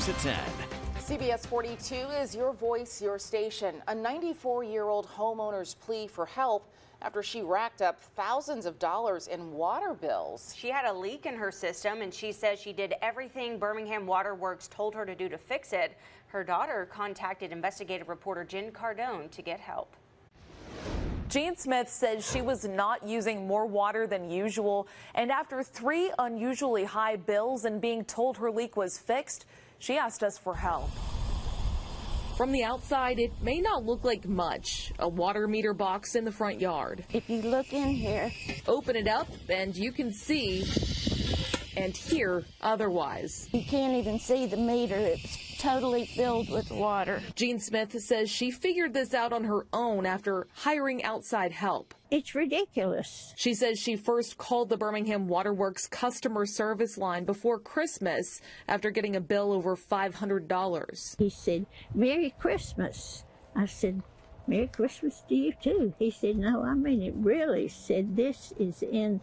News at 10. CBS 42 is your voice, your station. A 94-year-old homeowner's plea for help after she racked up thousands of dollars in water bills. She had a leak in her system, and she says she did everything Birmingham Water Works told her to do to fix it. Her daughter contacted investigative reporter Jen Cardone to get help. Jean Smith says she was not using more water than usual, and after 3 unusually high bills and being told her leak was fixed, she asked us for help. From the outside, it may not look like much. A water meter box in the front yard. If you look in here, Open it up and you can see and hear otherwise. you can't even see the meter. It's totally filled with water. Jean Smith says she figured this out on her own after hiring outside help. It's ridiculous. She says she first called the Birmingham Water Works customer service line before Christmas after getting a bill over $500. He said, "Merry Christmas." I said, "Merry Christmas to you too." He said, "No, I mean it really." Said, "This is in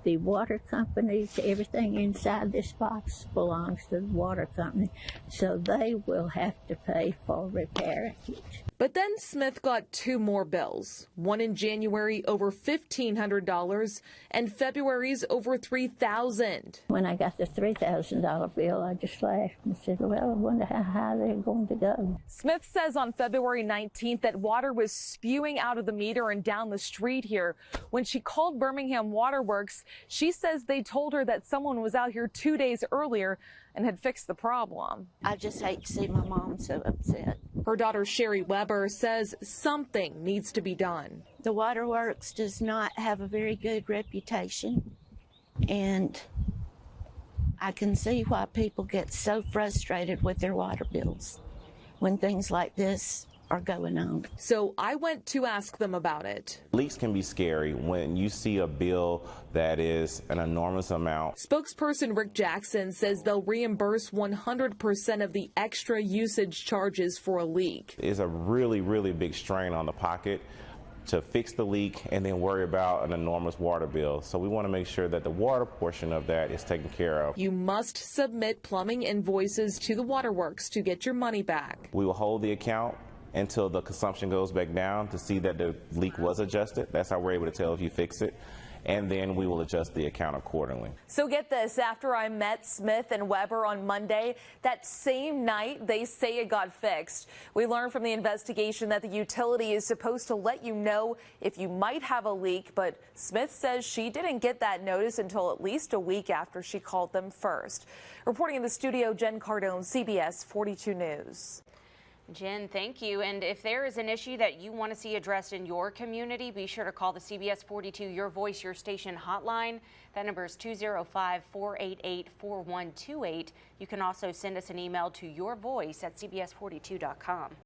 the water companies. Everything inside this box belongs to the water company, so they will have to pay for repairing it." But then Smith got 2 more bills, one in January over $1,500 and February's over $3,000. When I got the $3,000 bill, I just laughed and said, "Well, I wonder how high they're going to go." Smith says on February 19th that water was spewing out of the meter and down the street here. When she called Birmingham Water Works, she says they told her that someone was out here 2 days earlier and had fixed the problem. I just hate to see my mom so upset. Her daughter Sherry Weber says something needs to be done. The Water Works does not have a very good reputation, and I can see why people get so frustrated with their water bills when things like this are going on. So I went to ask them about it. Leaks can be scary when you see a bill that is an enormous amount. Spokesperson Rick Jackson says they'll reimburse 100% of the extra usage charges for a leak. It's a really, really big strain on the pocket to fix the leak and then worry about an enormous water bill. So we want to make sure that the water portion of that is taken care of. You must submit plumbing invoices to the waterworks to get your money back. We will hold the account until the consumption goes back down to see that the leak was adjusted. That's how we're able to tell if you fix it. And then we will adjust the account accordingly. So get this, after I met Smith and Weber on Monday, that same night they say it got fixed. We learned from the investigation that the utility is supposed to let you know if you might have a leak, but Smith says she didn't get that notice until at least a week after she called them first. Reporting in the studio, Jen Cardone, CBS 42 News. Jen, thank you. And if there is an issue that you want to see addressed in your community, be sure to call the CBS 42 Your Voice, Your Station hotline. That number is 205-488-4128. You can also send us an email to yourvoice@cbs42.com.